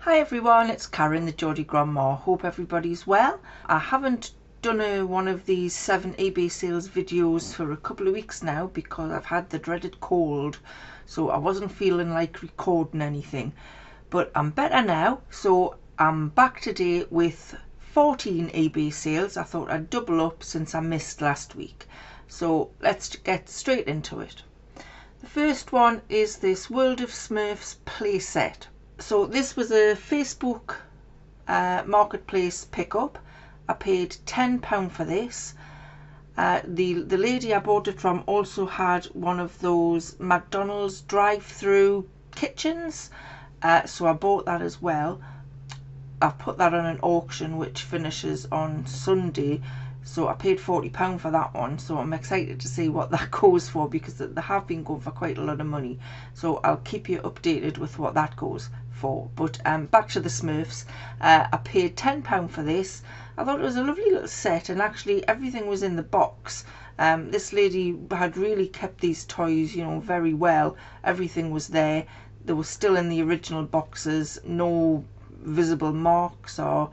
Hi everyone, it's Karen, the Geordie Grandma. Hope everybody's well. I haven't done one of these 7 eBay sales videos for a couple of weeks now because I've had the dreaded cold, so I wasn't feeling like recording anything. But I'm better now, so I'm back today with 14 eBay sales. I thought I'd double up since I missed last week. So let's get straight into it. The first one is this World of Smurfs playset. So this was a Facebook marketplace pickup. I paid £10 for this. The lady I bought it from also had one of those McDonald's drive-through kitchens, so I bought that as well. I've put that on an auction which finishes on Sunday, so I paid £40 for that one. So I'm excited to see what that goes for because they have been going for quite a lot of money. So I'll keep you updated with what that goes for. But back to the Smurfs. I paid £10 for this. I thought it was a lovely little set, and actually everything was in the box. This lady had really kept these toys, you know, very well. Everything was there. They were still in the original boxes. No visible marks or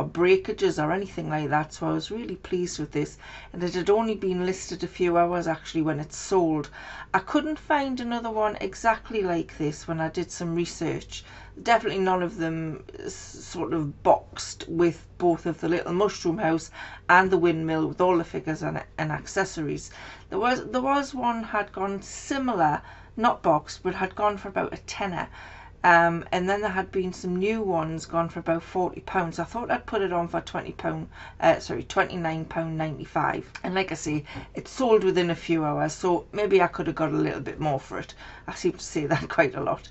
breakages or anything like that, so I was really pleased with this. And it had only been listed a few hours actually when it sold. I couldn't find another one exactly like this when I did some research. Definitely none of them sort of boxed with both of the little mushroom house and the windmill with all the figures and accessories. There was one had gone similar, not boxed, but had gone for about a tenner. And then there had been some new ones gone for about £40. I thought I'd put it on for £29.95. And like I say, it sold within a few hours, so maybe I could have got a little bit more for it. I seem to say that quite a lot.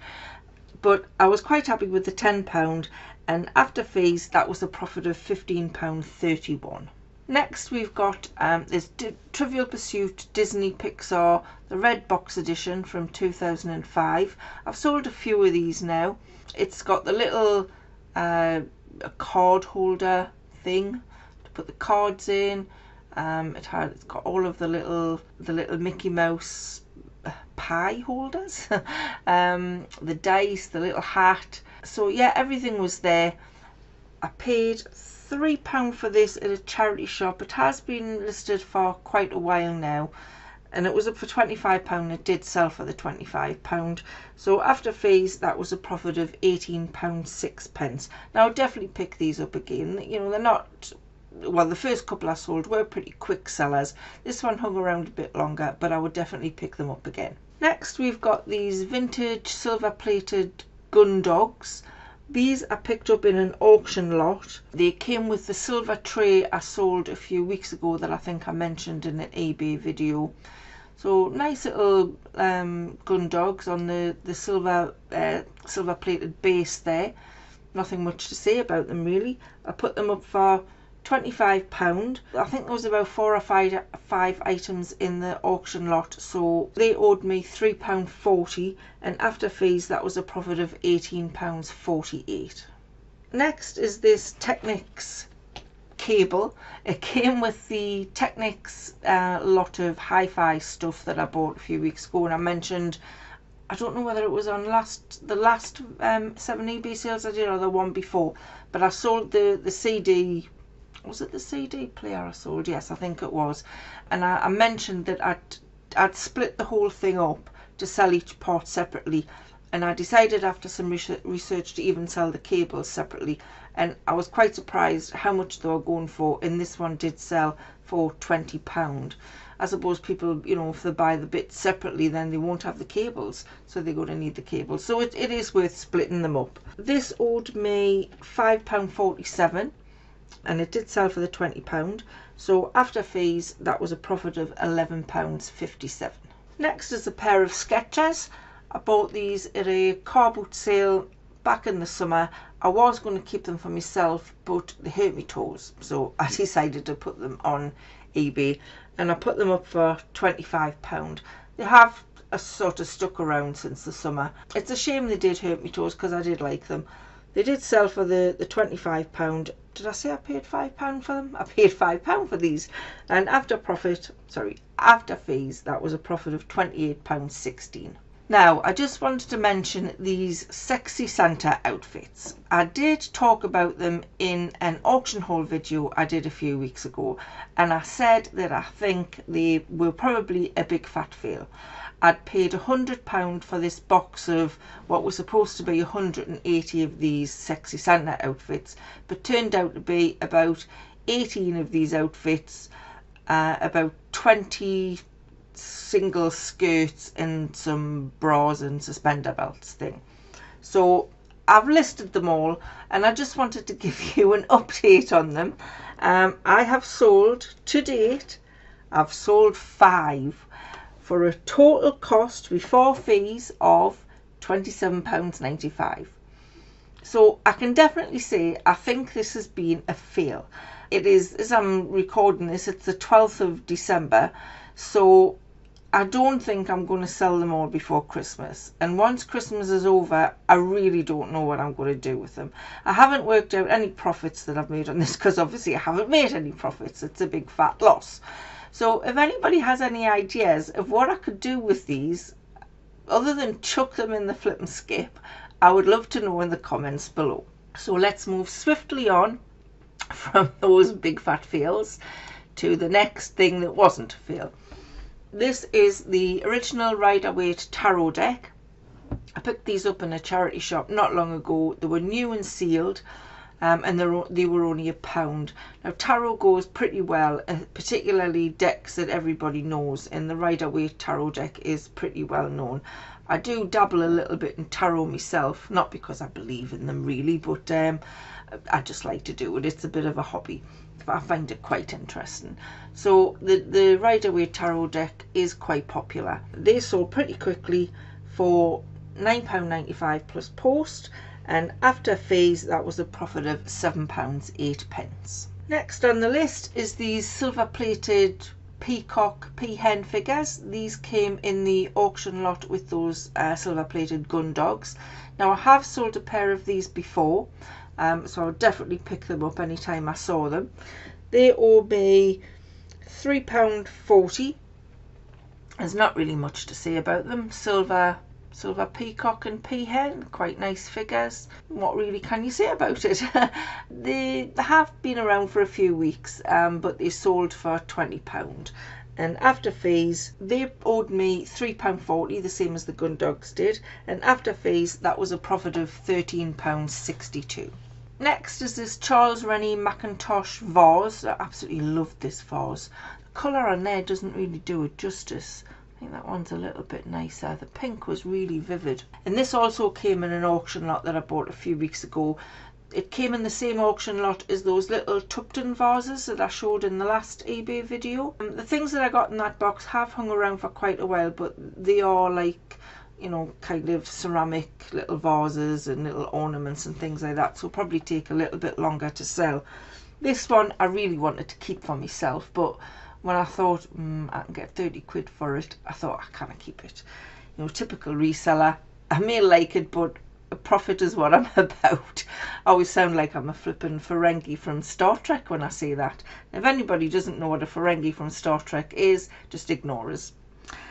But I was quite happy with the £10, and after fees that was a profit of £15.31. Next we've got this Trivial Pursuit Disney Pixar, the red box edition from 2005. I've sold a few of these now. It's got the little a card holder thing to put the cards in. It's got all of the little Mickey Mouse pie holders, the dice, the little hat. So yeah, everything was there. I paid £3 for this at a charity shop. It has been listed for quite a while now, and it was up for £25. It did sell for the £25. So after fees that was a profit of £18.06. Now I'll definitely pick these up again. You know, they're not, well, the first couple I sold were pretty quick sellers. This one hung around a bit longer, but I would definitely pick them up again. Next we've got these vintage silver plated Gundogs. These I picked up in an auction lot. They came with the silver tray I sold a few weeks ago that I think I mentioned in an eBay video. So nice little Gundogs on the silver plated base there. Nothing much to say about them really. I put them up for £25. I think there was about 4 or 5 items in the auction lot, so they owed me £3.40, and after fees that was a profit of £18.48. Next is this Technics Cable. It came with the Technics lot of hi-fi stuff that I bought a few weeks ago, and I mentioned, I don't know whether it was on the last 7 eBay sales I did or the one before, but I sold the CD. Was it the CD player I sold? Yes, I think it was. And I mentioned that I'd split the whole thing up to sell each part separately, and I decided after some research to even sell the cables separately, and I was quite surprised how much they were going for, and this one did sell for £20. I suppose people, you know, if they buy the bits separately then they won't have the cables, so they're going to need the cables, so it is worth splitting them up. This owed me £5.47, and it did sell for the £20, so after fees that was a profit of £11.57. Next is a pair of Skechers. I bought these at a car boot sale back in the summer. I was going to keep them for myself, but they hurt me toes, so I decided to put them on eBay, and I put them up for £25. They have sort of stuck around since the summer. It's a shame they did hurt me toes because I did like them. They did sell for the £25. Did I say I paid £5 for them? I paid £5 for these, and after fees that was a profit of £28.16. Now, I just wanted to mention these sexy Santa outfits. I did talk about them in an auction haul video I did a few weeks ago, and I said that I think they were probably a big fat fail. I'd paid £100 for this box of what was supposed to be 180 of these sexy Santa outfits, but turned out to be about 18 of these outfits, about 20 single skirts and some bras and suspender belts thing. So I've listed them all, and I just wanted to give you an update on them. I have sold to date, I've sold 5 for a total cost before fees of £27.95. So I can definitely say I think this has been a fail. It is, as I'm recording this, it's the 12th of December, so I don't think I'm going to sell them all before Christmas. And once Christmas is over, I really don't know what I'm going to do with them. I haven't worked out any profits that I've made on this, because obviously I haven't made any profits. It's a big fat loss. So if anybody has any ideas of what I could do with these, other than chuck them in the flip and skip, I would love to know in the comments below. So let's move swiftly on from those big fat fails to the next thing that wasn't a fail. This is the original Rider-Waite tarot deck. I picked these up in a charity shop not long ago. They were new and sealed, and they were only £1. Now, tarot goes pretty well, particularly decks that everybody knows, and the Rider-Waite tarot deck is pretty well known. I do dabble a little bit in tarot myself, not because I believe in them really, but I just like to do it. It's a bit of a hobby. I find it quite interesting. So the Rider-Waite tarot deck is quite popular. They sold pretty quickly for £9.95 plus post, and after fees that was a profit of £7.08. Next on the list is these silver plated peacock peahen figures. These came in the auction lot with those silver plated Gundogs. Now, I have sold a pair of these before, so I'll definitely pick them up anytime I saw them. They owe me £3.40. There's not really much to say about them. Silver peacock and peahen, quite nice figures. What really can you say about it? They have been around for a few weeks, but they sold for £20. And after fees, they owed me £3.40, the same as the Gundogs did. And after fees, that was a profit of £13.62. Next is this Charles Rennie Mackintosh vase. I absolutely loved this vase. The colour on there doesn't really do it justice. I think that one's a little bit nicer. The pink was really vivid. And this also came in an auction lot that I bought a few weeks ago. It came in the same auction lot as those little Tupton vases that I showed in the last eBay video. The things that I got in that box have hung around for quite a while, but they are like, you know, kind of ceramic little vases and little ornaments and things like that, so probably take a little bit longer to sell. This one I really wanted to keep for myself, but when I thought I can get 30 quid for it, I thought I can't keep it. You know, typical reseller. I may like it, but a profit is what I'm about. I always sound like I'm a flippin' Ferengi from Star Trek when I say that. If anybody doesn't know what a Ferengi from Star Trek is, just ignore us.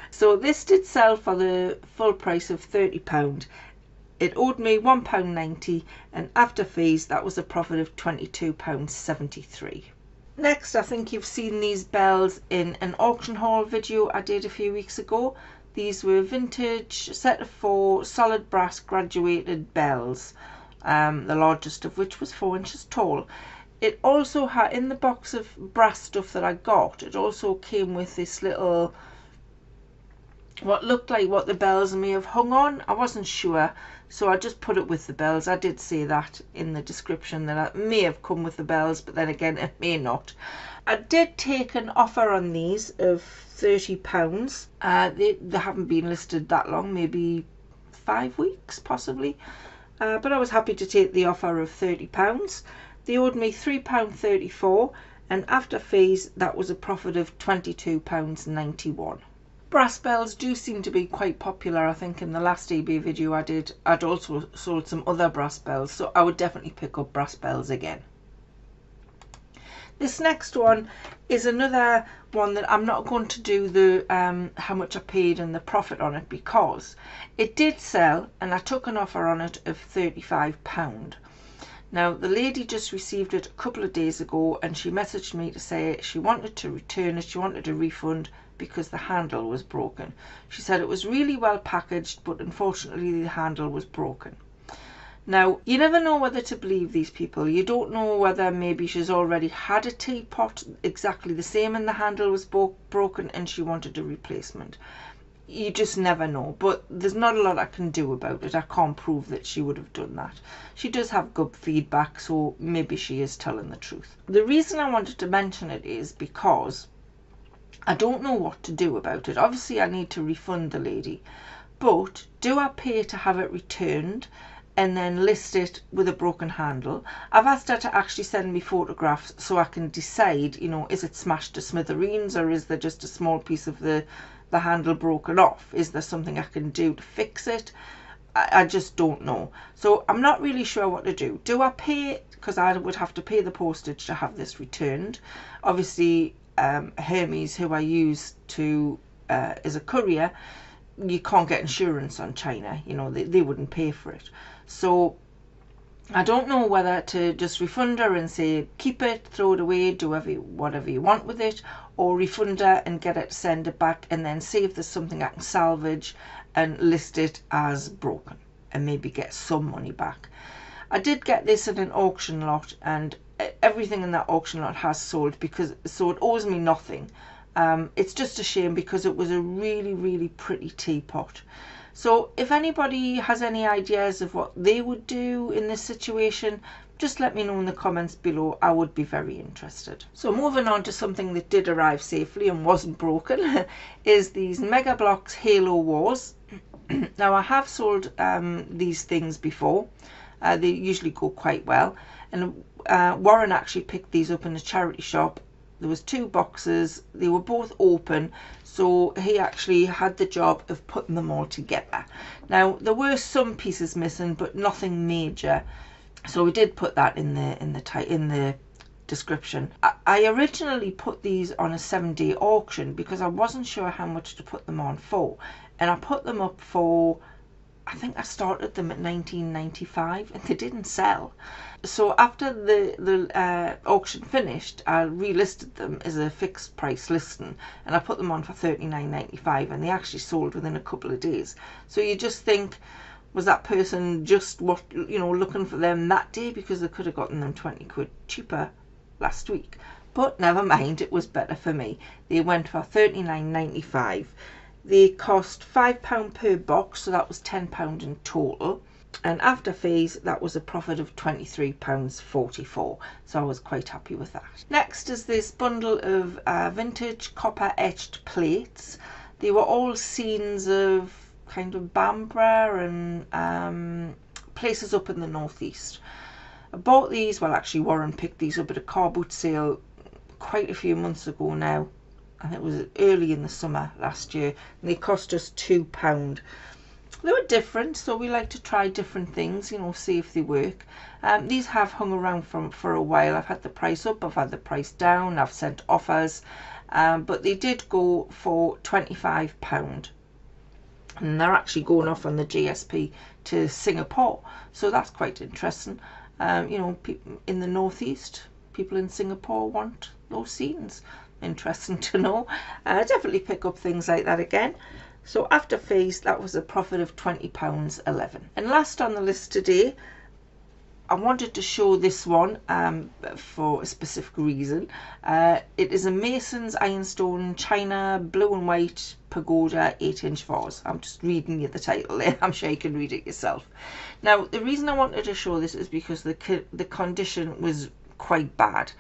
So this did sell for the full price of £30. It owed me £1.90, and after fees that was a profit of £22.73. Next, I think you've seen these bells in an auction haul video I did a few weeks ago. These were vintage set of 4 solid brass graduated bells, the largest of which was 4 inches tall. It also had, in the box of brass stuff that I got, it also came with this little, what looked like what the bells may have hung on. I wasn't sure, so I just put it with the bells. I did say that in the description, that it may have come with the bells, but then again it may not. I did take an offer on these of £30. They haven't been listed that long, maybe 5 weeks possibly, but I was happy to take the offer of £30. They owed me £3.34, and after fees that was a profit of £22.91. Brass bells do seem to be quite popular. I think in the last eBay video I did, I'd also sold some other brass bells, so I would definitely pick up brass bells again. This next one is another one that I'm not going to do the how much I paid and the profit on it, because it did sell and I took an offer on it of £35. Now the lady just received it a couple of days ago and she messaged me to say she wanted to return it, she wanted a refund because the handle was broken. She said it was really well packaged, but unfortunately the handle was broken. Now, you never know whether to believe these people. You don't know whether maybe she's already had a teapot exactly the same and the handle was broken and she wanted a replacement. You just never know. But there's not a lot I can do about it. I can't prove that she would have done that. She does have good feedback, so maybe she is telling the truth. The reason I wanted to mention it is because I don't know what to do about it. Obviously, I need to refund the lady. But do I pay to have it returned and then list it with a broken handle? I've asked her to actually send me photographs so I can decide, you know, is it smashed to smithereens or is there just a small piece of the handle broken off? Is there something I can do to fix it? I just don't know. So I'm not really sure what to do. Do I pay, because I would have to pay the postage to have this returned. Obviously, Hermes, who I use to as a courier, you can't get insurance on China. You know, they wouldn't pay for it. So I don't know whether to just refund her and say keep it, throw it away, do whatever you want with it, or refund her and get her to send it back and then see if there's something I can salvage and list it as broken and maybe get some money back. I did get this at an auction lot and everything in that auction lot has sold, so it owes me nothing. It's just a shame because it was a really, really pretty teapot. So if anybody has any ideas of what they would do in this situation, just let me know in the comments below. I would be very interested. So moving on to something that did arrive safely and wasn't broken is these Megabloks Halo Wars. Now I have sold these things before. They usually go quite well. And Warren actually picked these up in a charity shop. There was 2 boxes, they were both open, so he actually had the job of putting them all together. Now there were some pieces missing, but nothing major, so we did put that in the description. I originally put these on a 7-day auction because I wasn't sure how much to put them on for, and I put them up for, I think I started them at $19.95 and they didn't sell. So after the auction finished, I relisted them as a fixed price listing and I put them on for $39.95 and they actually sold within a couple of days. So you just think, was that person just looking for them that day, because they could have gotten them 20 quid cheaper last week? But never mind, it was better for me. They went for $39.95. They cost £5 per box, so that was £10 in total. And after fees, that was a profit of £23.44. So I was quite happy with that. Next is this bundle of vintage copper etched plates. They were all scenes of kind of Bamborough and places up in the northeast. I bought these, well actually Warren picked these up at a car boot sale quite a few months ago now. And it was early in the summer last year, and they cost us £2. They were different, so we like to try different things, see if they work. These have hung around for a while. I've had the price up, I've had the price down, I've sent offers, but they did go for £25. And they're actually going off on the GSP to Singapore, so that's quite interesting. People in the northeast, people in Singapore want those scenes. Interesting to know. Definitely pick up things like that again. So after fees, that was a profit of £20.11. And last on the list today, I wanted to show this one for a specific reason. It is a Mason's Ironstone China blue and white pagoda 8-inch vase. I'm just reading you the title there. I'm sure you can read it yourself. Now the reason I wanted to show this is because the condition was quite bad.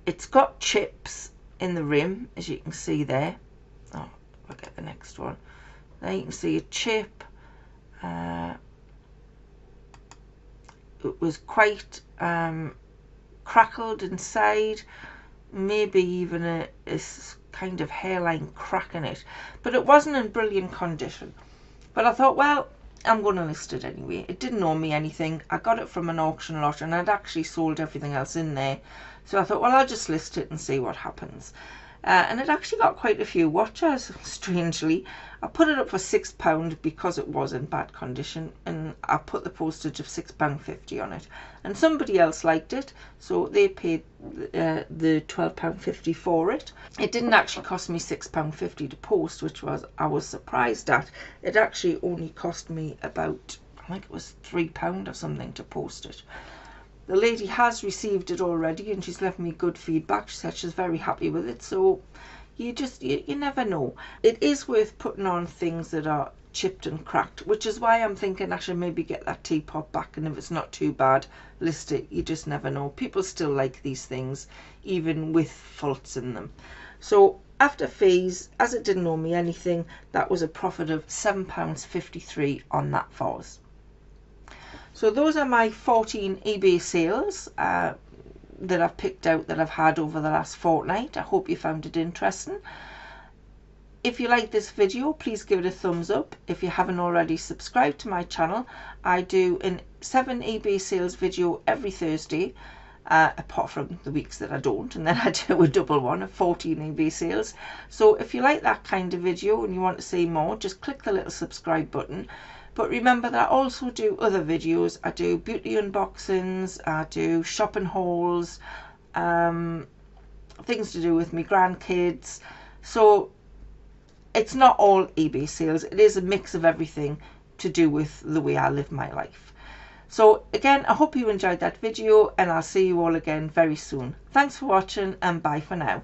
It's got chips in the rim, as you can see there. Oh, look at the next one. There you can see a chip. It was quite crackled inside, maybe even a kind of hairline crack in it, but it wasn't in brilliant condition. But I thought, well, I'm going to list it anyway. It didn't owe me anything. I got it from an auction lot and I'd actually sold everything else in there. So I thought, well, I'll just list it and see what happens. And it actually got quite a few watchers, strangely. I put it up for £6 because it was in bad condition, and I put the postage of £6.50 on it. And somebody else liked it, so they paid the £12.50 for it. It didn't actually cost me £6.50 to post, which I was surprised at. It actually only cost me about, I think it was £3 or something to post it. The lady has received it already and she's left me good feedback. She said she's very happy with it. So you never know. It is worth putting on things that are chipped and cracked, which is why I'm thinking I should maybe get that teapot back, and if it's not too bad, list it. You just never know. People still like these things even with faults in them. So after fees, as it didn't owe me anything, that was a profit of £7.53 on that vase. So those are my 14 eBay sales that I've picked out that I've had over the last fortnight. I hope you found it interesting. If you like this video, please give it a thumbs up. If you haven't already subscribed to my channel, I do a 7 eBay sales video every Thursday, apart from the weeks that I don't, and then I do a double one of 14 eBay sales. So if you like that kind of video and you want to see more, just click the little subscribe button. But remember that I also do other videos. I do beauty unboxings, I do shopping hauls, things to do with my grandkids. So it's not all eBay sales. It is a mix of everything to do with the way I live my life. So again, I hope you enjoyed that video, and I'll see you all again very soon. Thanks for watching, and bye for now.